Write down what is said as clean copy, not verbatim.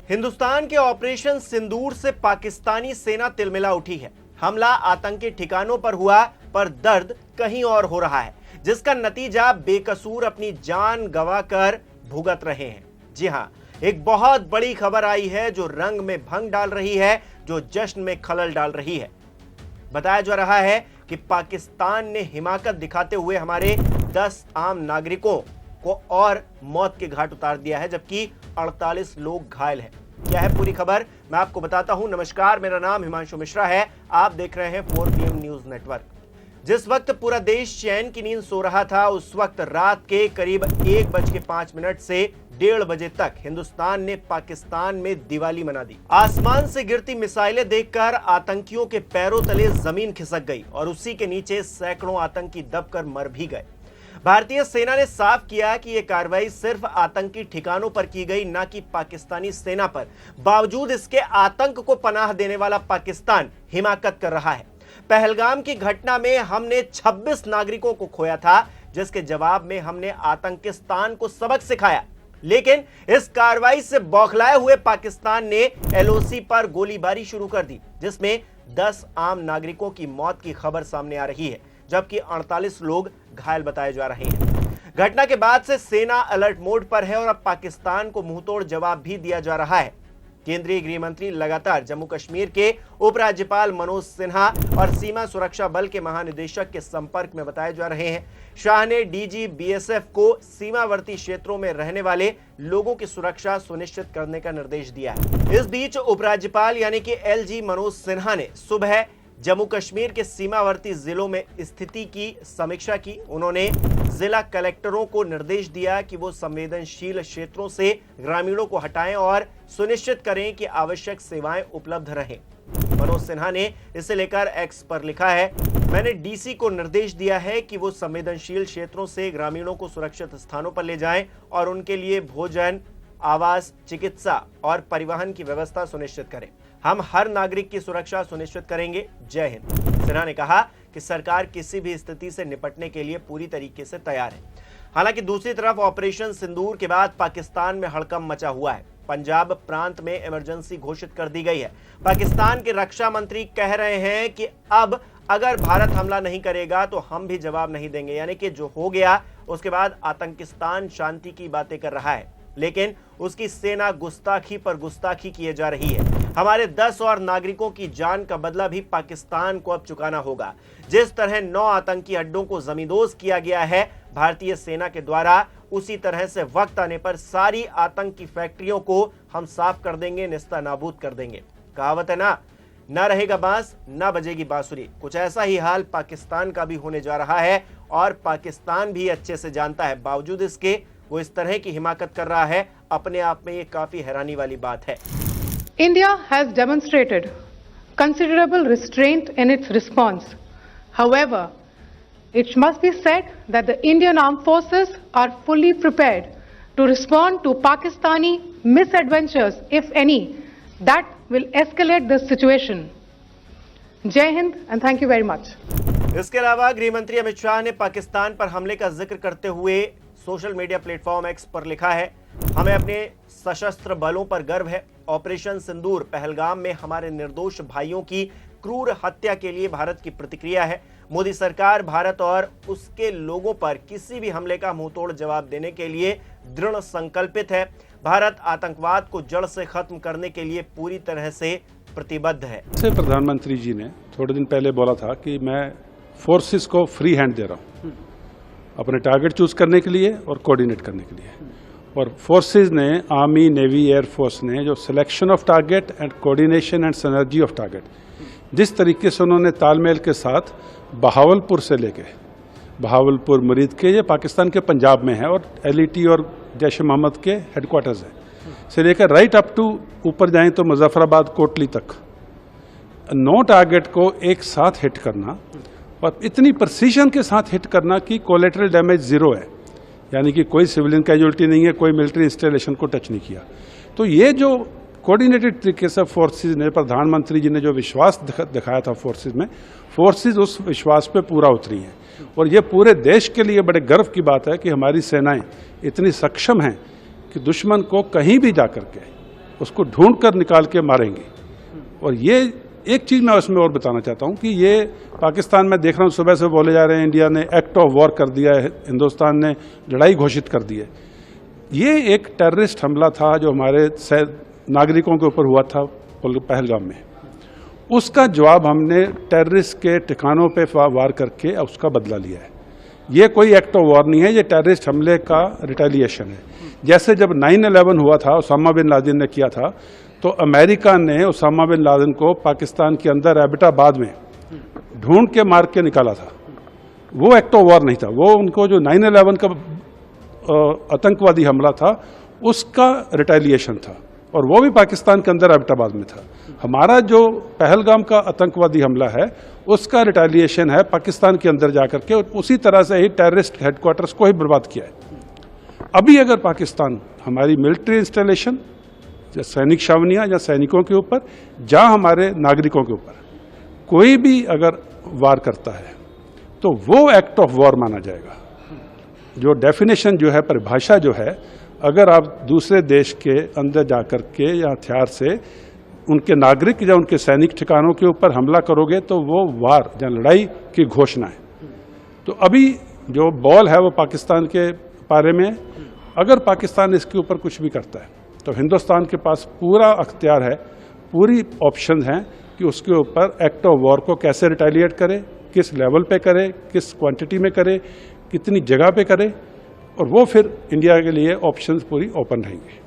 हिंदुस्तान के ऑपरेशन सिंदूर से पाकिस्तानी सेना तिलमिला उठी है। हमला आतंकी ठिकानों पर हुआ, पर दर्द कहीं और हो रहा है, जिसका नतीजा बेकसूर अपनी जान गंवाकर भुगत रहे हैं। जी हां, एक बहुत बड़ी खबर आई है जो रंग में भंग डाल रही है, जो जश्न में खलल डाल रही है। बताया जा रहा है कि पाकिस्तान ने हिमाकत दिखाते हुए हमारे 10 आम नागरिकों को और मौत के घाट उतार दिया है, जबकि 48 लोग घायल हैं। क्या है पूरी खबर, मैं आपको बताता हूं। नमस्कार, मेरा नाम हिमांशु मिश्रा है। आप देख रहे हैं 4 PM न्यूज नेटवर्क। जिस वक्त पूरा देश चैन की नींद सो रहा था, उस वक्त रात के करीब 1:05 से 1:30 बजे तक हिंदुस्तान ने पाकिस्तान में दिवाली मना दी। आसमान से गिरती मिसाइलें देखकर आतंकियों के पैरों तले जमीन खिसक गई और उसी के नीचे सैकड़ों आतंकी दबकर मर भी गए। भारतीय सेना ने साफ किया कि यह कार्रवाई सिर्फ आतंकी ठिकानों पर की गई, न कि पाकिस्तानी सेना पर। बावजूद इसके आतंक को पनाह देने वाला पाकिस्तान हिमाकत कर रहा है। पहलगाम की घटना में हमने 26 नागरिकों को खोया था, जिसके जवाब में हमने आतंकिस्तान को सबक सिखाया। लेकिन इस कार्रवाई से बौखलाए हुए पाकिस्तान ने LOC पर गोलीबारी शुरू कर दी, जिसमें 10 आम नागरिकों की मौत की खबर सामने आ रही है, जबकि 48 लोग घायल बताए जा रहे हैं। घटना के बाद से सेना अलर्ट मोड पर है और अब पाकिस्तान को मुंहतोड़ जवाब भी दिया जा रहा है। केंद्रीय गृह मंत्री लगातार जम्मू कश्मीर के उपराज्यपाल मनोज सिन्हा और सीमा सुरक्षा बल के महानिदेशक के संपर्क में बताए जा रहे हैं। शाह ने DG BSF को सीमावर्ती क्षेत्रों में रहने वाले लोगों की सुरक्षा सुनिश्चित करने का निर्देश दिया है। इस बीच उपराज्यपाल यानी कि LG मनोज सिन्हा ने सुबह जम्मू कश्मीर के सीमावर्ती जिलों में स्थिति की समीक्षा की। उन्होंने जिला कलेक्टरों को निर्देश दिया कि वो संवेदनशील क्षेत्रों से ग्रामीणों को हटाएं और सुनिश्चित करें कि आवश्यक सेवाएं उपलब्ध रहें। मनोज सिन्हा ने इसे लेकर X पर लिखा है, मैंने DC को निर्देश दिया है कि वो संवेदनशील क्षेत्रों से ग्रामीणों को सुरक्षित स्थानों पर ले जाएं और उनके लिए भोजन, आवास, चिकित्सा और परिवहन की व्यवस्था सुनिश्चित करें। हम हर नागरिक की सुरक्षा सुनिश्चित करेंगे। जय हिंद। सिन्हा ने कहा कि सरकार किसी भी स्थिति से निपटने के लिए पूरी तरीके से तैयार है। हालांकि दूसरी तरफ ऑपरेशन सिंदूर के बाद पाकिस्तान में हड़कंप मचा हुआ है। पंजाब प्रांत में इमरजेंसी घोषित कर दी गई है। पाकिस्तान के रक्षा मंत्री कह रहे हैं कि अब अगर भारत हमला नहीं करेगा तो हम भी जवाब नहीं देंगे, यानी कि जो हो गया उसके बाद आतंकिस्तान शांति की बातें कर रहा है, लेकिन उसकी सेना गुस्ताखी पर गुस्ताखी किए जा रही है। हमारे 10 और नागरिकों की जान का बदला भी पाकिस्तान को अब चुकाना होगा। जिस तरह 9 आतंकी अड्डों को जमींदोज किया गया है भारतीय सेना के द्वारा, उसी तरह से वक्त आने पर सारी आतंकी फैक्ट्रियों को हम साफ कर देंगे, निस्ता नाबूद कर देंगे। कहावत है ना रहेगा बांस ना बजेगी बांसुरी। कुछ ऐसा ही हाल पाकिस्तान का भी होने जा रहा है और पाकिस्तान भी अच्छे से जानता है। बावजूद इसके वो इस तरह की हिमाकत कर रहा है। अपने आप में ये काफी हैरानी वाली बात है। India has demonstrated considerable restraint in its response. However, it must be said that the Indian Armed Forces are fully prepared to respond to Pakistani misadventures, if any, that will escalate the situation. Jai Hind and thank you very much. इसके अलावा गृह मंत्री अमित शाह ने पाकिस्तान पर हमले का जिक्र करते हुए सोशल मीडिया प्लेटफॉर्म X पर लिखा है, हमें अपने सशस्त्र बलों पर गर्व है। ऑपरेशन सिंदूर पहलगाम में हमारे निर्दोष भाइयों की क्रूर हत्या के लिए भारत की प्रतिक्रिया है। मोदी सरकार भारत और उसके लोगों पर किसी भी हमले का मुंहतोड़ जवाब देने के लिए दृढ़ संकल्पित है। भारत आतंकवाद को जड़ से खत्म करने के लिए पूरी तरह से प्रतिबद्ध है। प्रधानमंत्री जी ने थोड़े दिन पहले बोला था कि मैं फोर्सेस को फ्री हैंड दे रहा हूँ अपने टारगेट चूज करने के लिए और कोऑर्डिनेट करने के लिए। और फोर्सेस ने, आर्मी, नेवी, एयर फोर्स ने जो selection of target and coordination and synergy of target, जिस तरीके से उन्होंने तालमेल के साथ बहावलपुर से लेके बहावलपुर मुरीद के, ये पाकिस्तान के पंजाब में है और LET और जैश मोहम्मद के हेडक्वार्टर्स हैं, से लेकर राइट अप टू ऊपर जाएं तो मुजफ्फराबाद, कोटली तक 9 टारगेट को एक साथ हिट करना और इतनी प्रिसीजन के साथ हिट करना कि कोलेटरल डैमेज 0 है, यानी कि कोई सिविलियन कैजुअलिटी नहीं है, कोई मिलिट्री इंस्टॉलेशन को टच नहीं किया। तो ये जो कोऑर्डिनेटेड तरीके से फोर्सेस ने, प्रधानमंत्री जी ने जो विश्वास दिखाया था फोर्सेस में, फोर्सेस उस विश्वास पे पूरा उतरी हैं। और ये पूरे देश के लिए बड़े गर्व की बात है कि हमारी सेनाएं इतनी सक्षम हैं कि दुश्मन को कहीं भी जाकर के उसको ढूंढ कर निकाल के मारेंगे। और ये एक चीज़ मैं उसमें और बताना चाहता हूँ कि ये पाकिस्तान में देख रहा हूँ सुबह से बोले जा रहे हैं इंडिया ने एक्ट ऑफ वॉर कर दिया है, हिंदुस्तान ने लड़ाई घोषित कर दी है। ये एक टेररिस्ट हमला था जो हमारे नागरिकों के ऊपर हुआ था पहलगाम में। उसका जवाब हमने टेररिस्ट के ठिकानों पे वार करके उसका बदला लिया है। ये कोई एक्ट ऑफ वॉर नहीं है, ये टेररिस्ट हमले का रिटेलिएशन है। जैसे जब 9/11 हुआ था, उसामा बिन लादेन ने किया था, तो अमेरिका ने उसामा बिन लादेन को पाकिस्तान के अंदर एबटाबाद में ढूंढ के मार के निकाला था। वो एक्ट ऑफ वॉर नहीं था, वो उनको जो 9/11 का आतंकवादी हमला था उसका रिटेलिएशन था, और वो भी पाकिस्तान के अंदर एबटाबाद में था। हमारा जो पहलगाम का आतंकवादी हमला है उसका रिटेलिएशन है पाकिस्तान के अंदर जाकर के, और उसी तरह से ही टेररिस्ट हेडक्वार्टर्स को ही बर्बाद किया है। अभी अगर पाकिस्तान हमारी मिलिट्री इंस्टॉलेशन, सैनिक छावनियां या सैनिकों के ऊपर, जहां हमारे नागरिकों के ऊपर कोई भी अगर वार करता है तो वो एक्ट ऑफ वॉर माना जाएगा। जो डेफिनेशन जो है, परिभाषा जो है, अगर आप दूसरे देश के अंदर जाकर के या हथियार से उनके नागरिक या उनके सैनिक ठिकानों के ऊपर हमला करोगे तो वो वार या लड़ाई की घोषणा है। तो अभी जो बॉल है वो पाकिस्तान के पारे में है। अगर पाकिस्तान इसके ऊपर कुछ भी करता है तो हिंदुस्तान के पास पूरा अख्तियार है, पूरी ऑप्शन हैं कि उसके ऊपर एक्ट ऑफ वॉर को कैसे रिटेलिएट करे, किस लेवल पे करे, किस क्वांटिटी में करे, कितनी जगह पे करे, और वो फिर इंडिया के लिए ऑप्शंस पूरी ओपन रहेंगे।